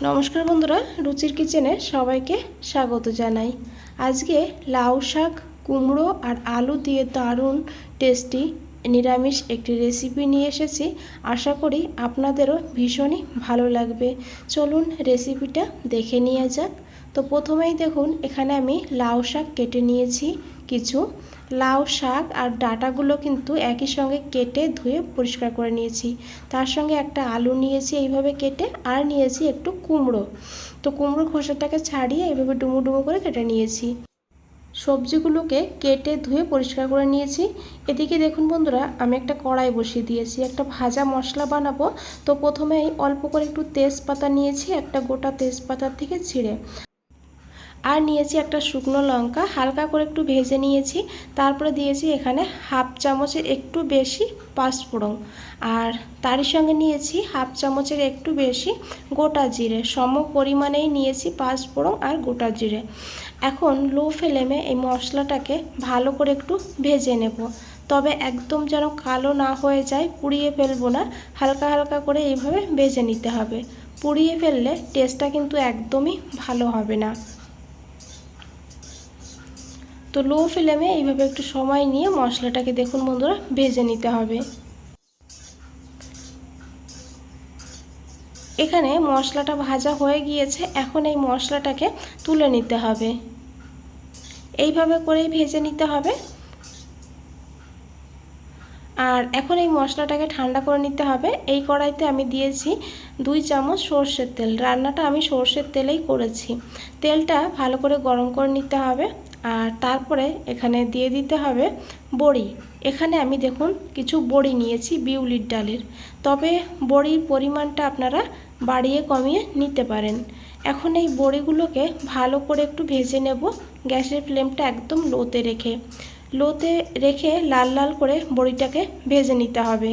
নমস্কার বন্ধুরা, রুচির কিচেনে সবাইকে স্বাগত জানাই। আজকে লাউ শাক, কুমড়ো আর আলু দিয়ে দারুণ টেস্টি নিরামিষ একটি রেসিপি নিয়ে এসেছি। আশা করি আপনাদেরও ভীষণই ভালো লাগবে। চলুন রেসিপিটা দেখে নেওয়া যাক। তো প্রথমেই দেখুন, এখানে আমি লাউ শাক কেটে নিয়েছি। কিছু লাউ শাক আর ডাঁটাগুলো কিন্তু একই সঙ্গে কেটে ধুয়ে পরিষ্কার করে নিয়েছি। তার সঙ্গে একটা আলু নিয়েছি এইভাবে কেটে, আর নিয়েছি একটু কুমড়ো। তো কুমড়োর খোসাটাকে ছাড়িয়ে এইভাবে ডুমো ডুমো করে কেটে নিয়েছি। সবজিগুলোকে কেটে ধুয়ে পরিষ্কার করে নিয়েছি। এদিকে দেখুন বন্ধুরা, আমি একটা কড়াই বসিয়ে দিয়েছি, একটা ভাজা মশলা বানাবো। তো প্রথমেই অল্প করে একটু তেজপাতা নিয়েছি, একটা গোটা তেজপাতার থেকে ছিঁড়ে, আর নিয়েছি একটা শুকনো লঙ্কা, হালকা করে একটু ভেজে নিয়েছি। তারপরে দিয়েছি এখানে হাফ চামচের একটু বেশি পাঁচফোড়ন, আর তারই সঙ্গে নিয়েছি হাফ চামচের একটু বেশি গোটা জিরে। সম পরিমাণেই নিয়েছি পাঁচফোড়ন আর গোটা জিরে। এখন লো ফ্লেমে এই মশলাটাকে ভালো করে একটু ভেজে নেব। তবে একদম যেন কালো না হয়ে যায়, পুড়িয়ে ফেলবো না, হালকা হালকা করে এইভাবে ভেজে নিতে হবে। পুড়িয়ে ফেললে টেস্টটা কিন্তু একদমই ভালো হবে না। তো লো ফ্লেমে এইভাবে একটু সময় নিয়ে মশলাটাকে দেখুন বন্ধুরা ভেজে নিতে হবে। এখানে মশলাটা ভাজা হয়ে গিয়েছে, এখন এই মশলাটাকে তুলে নিতে হবে। এইভাবে করেই ভেজে নিতে হবে। আর এখন এই মশলাটাকে ঠান্ডা করে নিতে হবে। এই কড়াইতে আমি দিয়েছি 2 চামচ সর্ষের তেল। রান্নাটা আমি সর্ষের তেলেই করেছি। তেলটা ভালো করে গরম করে নিতে হবে। আর তারপরে এখানে দিয়ে দিতে হবে বড়ি। এখানে আমি দেখুন কিছু বড়ি নিয়েছি বিউলির ডালের। তবে বড়ির পরিমাণটা আপনারা বাড়িয়ে কমিয়ে নিতে পারেন। এখন এই বড়িগুলোকে ভালো করে একটু ভেজে নেব, গ্যাসের ফ্লেমটা একদম লোতে রেখে লাল লাল করে বড়িটাকে ভেজে নিতে হবে।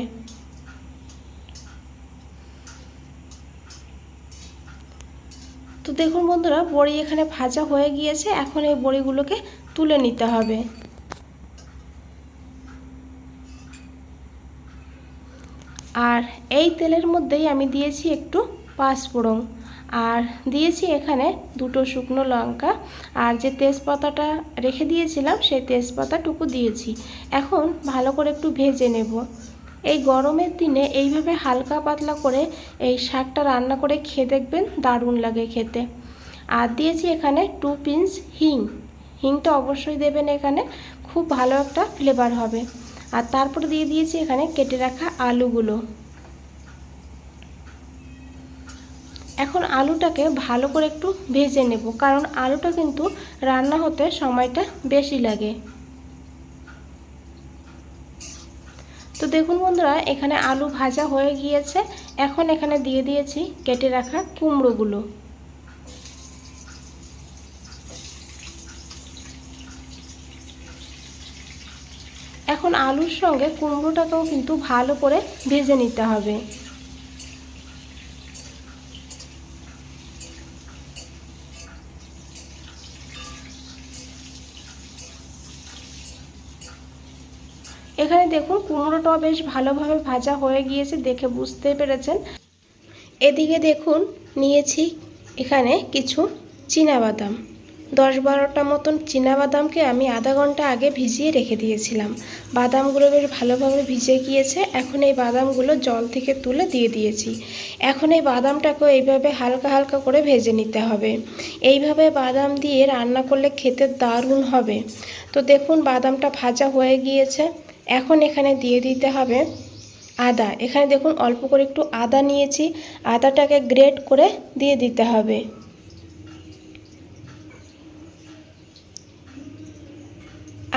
তো দেখুন বন্ধুরা, বড়ি এখানে ভাজা হয়ে গিয়েছে। এখন এই বড়িগুলোকে তুলে নিতে হবে। আর এই তেলের মধ্যেই আমি দিয়েছি একটু পাঁচফোড়ন, আর দিয়েছি এখানে 2টো শুকনো লঙ্কা, আর যে তেজপাতাটা রেখে দিয়েছিলাম সেই তেজপাতাটুকু দিয়েছি। এখন ভালো করে একটু ভেজে নেব। এই গরমের দিনে এইভাবে হালকা পাতলা করে এই শাকটা রান্না করে খেয়ে দেখবেন, দারুণ লাগে খেতে। আর দিয়েছি এখানে 2 পিঞ্চ হিংটা অবশ্যই দেবেন, এখানে খুব ভালো একটা ফ্লেভার হবে। আর তারপর দিয়ে দিয়েছি এখানে কেটে রাখা আলুগুলো। এখন আলুটাকে ভালো করে একটু ভেজে নেব, কারণ আলুটা কিন্তু রান্না হতে সময়টা বেশি লাগে। তো দেখুন বন্ধুরা, এখানে আলু ভাজা হয়ে গিয়েছে। এখন এখানে দিয়ে দিয়েছি কেটে রাখা কুমড়োগুলো। এখন আলুর সঙ্গে কুমড়োটাকেও কিন্তু ভালো করে ভেজে নিতে হবে। এখানে দেখুন কুমড়োটাও বেশ ভালোভাবে ভাজা হয়ে গিয়েছে, দেখে বুঝতে পেরেছেন। এদিকে দেখুন নিয়েছি এখানে কিছু চীনাবাদাম, 10-12টা মতন চীনাবাদামকে আমি আধা ঘন্টা আগে ভিজিয়ে রেখে দিয়েছিলাম। বাদামগুলো বেশ ভালোভাবে ভিজে গিয়েছে। এখন এই বাদামগুলো জল থেকে তুলে দিয়ে দিয়েছি। এখন এই বাদামটাকেও এইভাবে হালকা হালকা করে ভেজে নিতে হবে। এইভাবে বাদাম দিয়ে রান্না করলে খেতে দারুণ হবে। তো দেখুন বাদামটা ভাজা হয়ে গিয়েছে। এখন এখানে দিয়ে দিতে হবে আদা। এখানে দেখুন অল্প করে একটু আদা নিয়েছি, আদাটাকে গ্রেট করে দিয়ে দিতে হবে।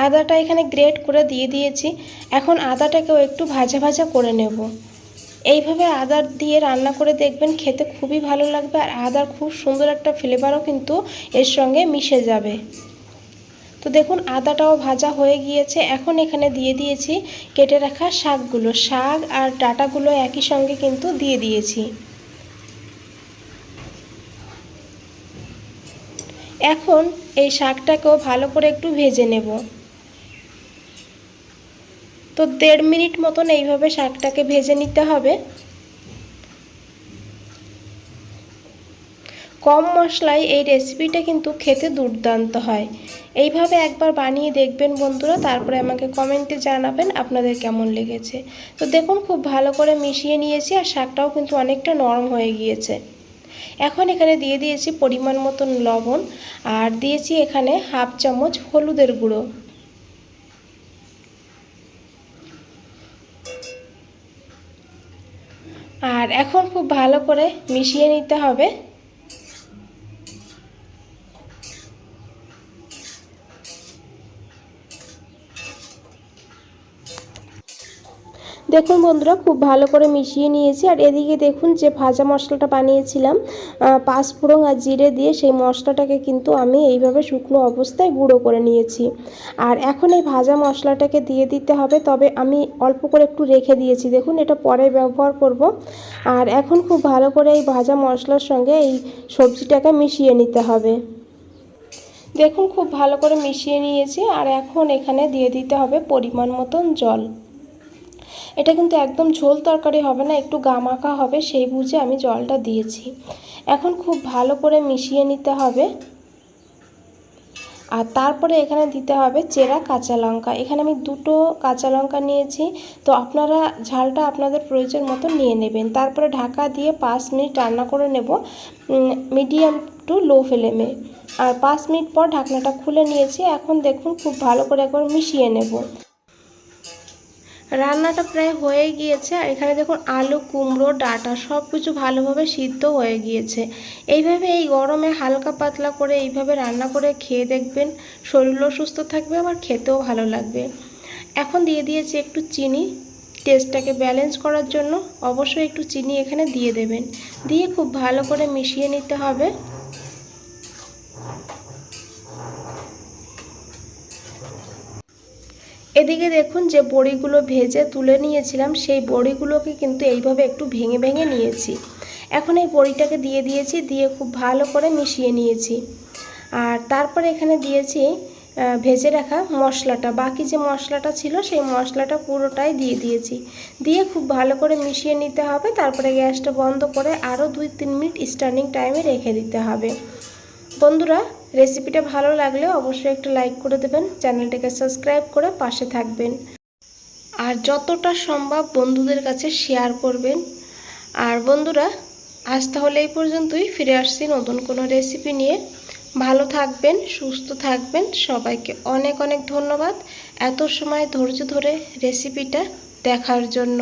আদাটা এখানে গ্রেট করে দিয়ে দিয়েছি। এখন আদাটাকেও একটু ভাজা ভাজা করে নেব। এইভাবে আদা দিয়ে রান্না করে দেখবেন, খেতে খুবই ভালো লাগবে। আর আদার খুব সুন্দর একটা ফ্লেভারও কিন্তু এর সঙ্গে মিশে যাবে। তো দেখুন আদাটাও ভাজা হয়ে গিয়েছে। এখন এখানে দিয়ে দিয়েছি কেটে রাখা শাকগুলো। শাক আর ডাঁটাগুলো একই সঙ্গে কিন্তু দিয়ে দিয়েছি। এখন এই শাকটাকেও ভালো করে একটু ভেজে নেব। তো 1.5 মিনিট মতন এইভাবে শাকটাকে ভেজে নিতে হবে। কম মশলায় এই রেসিপিটা কিন্তু খেতে দুর্দান্ত হয়। এইভাবে একবার বানিয়ে দেখবেন বন্ধুরা, তারপরে আমাকে কমেন্টে জানাবেন আপনাদের কেমন লেগেছে। তো দেখুন খুব ভালো করে মিশিয়ে নিয়েছি, আর শাকটাও কিন্তু অনেকটা নরম হয়ে গিয়েছে। এখন এখানে দিয়ে দিয়েছি পরিমাণ মতন লবণ, আর দিয়েছি এখানে হাফ চামচ হলুদের গুঁড়ো। আর এখন খুব ভালো করে মিশিয়ে নিতে হবে। দেখুন বন্ধুরা খুব ভালো করে মিশিয়ে নিয়েছি। আর এদিকে দেখুন যে ভাজা মশলাটা বানিয়েছিলাম পাঁচফোড়ন আর জিরে দিয়ে, সেই মশলাটাকে কিন্তু আমি এইভাবে শুকনো অবস্থায় গুঁড়ো করে নিয়েছি। আর এখন এই ভাজা মশলাটাকে দিয়ে দিতে হবে, তবে আমি অল্প করে একটু রেখে দিয়েছি, দেখুন এটা পরে ব্যবহার করব। আর এখন খুব ভালো করে এই ভাজা মশলার সঙ্গে এই সবজিটাকে মিশিয়ে নিতে হবে। দেখুন খুব ভালো করে মিশিয়ে নিয়েছি। আর এখন এখানে দিয়ে দিতে হবে পরিমাণ মতন জল। এটা কিন্তু একদম ঝোল তরকারি হবে না, একটু গামাখা হবে, সেই বুঝে আমি জলটা দিয়েছি। এখন খুব ভালো করে মিশিয়ে নিতে হবে। আর তারপরে এখানে দিতে হবে চেরা কাঁচা লঙ্কা। এখানে আমি দুটো কাঁচা লঙ্কা নিয়েছি, তো আপনারা ঝালটা আপনাদের প্রয়োজন মতো নিয়ে নেবেন। তারপরে ঢাকা দিয়ে 5 মিনিট রান্না করে নেব মিডিয়াম টু লো ফ্লেমে। আর 5 মিনিট পর ঢাকনাটা খুলে নিয়েছি। এখন দেখুন খুব ভালো করে একবার মিশিয়ে নেব। রান্নাটা প্রায় হয়ে গিয়েছে। আর এখানে দেখুন আলু, কুমড়ো, ডাঁটা সব কিছু ভালোভাবে সিদ্ধ হয়ে গিয়েছে। এইভাবে এই গরমে হালকা পাতলা করে এইভাবে রান্না করে খেয়ে দেখবেন, শরীরও সুস্থ থাকবে, আবার খেতেও ভালো লাগবে। এখন দিয়ে দিয়েছি একটু চিনি, টেস্টটাকে ব্যালেন্স করার জন্য অবশ্যই একটু চিনি এখানে দিয়ে দেবেন। দিয়ে খুব ভালো করে মিশিয়ে নিতে হবে। এদিকে দেখুন যে বড়িগুলো ভেজে তুলে নিয়েছিলাম, সেই বড়িগুলোকে কিন্তু এইভাবে একটু ভেঙে ভেঙে নিয়েছি। এখন এই বড়িটাকে দিয়ে দিয়েছি, দিয়ে খুব ভালো করে মিশিয়ে নিয়েছি। আর তারপরে এখানে দিয়েছি ভেজে রাখা মশলাটা, বাকি যে মশলাটা ছিল সেই মশলাটা পুরোটাই দিয়ে দিয়েছি। দিয়ে খুব ভালো করে মিশিয়ে নিতে হবে। তারপরে গ্যাসটা বন্ধ করে আরও 2-3 মিনিট স্ট্যান্ডিং টাইমে রেখে দিতে হবে। বন্ধুরা রেসিপিটা ভালো লাগলে অবশ্যই একটা লাইক করে দেবেন, চ্যানেলটাকে সাবস্ক্রাইব করে পাশে থাকবেন, আর যতটা সম্ভব বন্ধুদের কাছে শেয়ার করবেন। আর বন্ধুরা আজ তাহলে এই পর্যন্তই, ফিরে আসছি নতুন কোনো রেসিপি নিয়ে। ভালো থাকবেন, সুস্থ থাকবেন। সবাইকে অনেক অনেক ধন্যবাদ এত সময় ধৈর্য ধরে রেসিপিটা দেখার জন্য।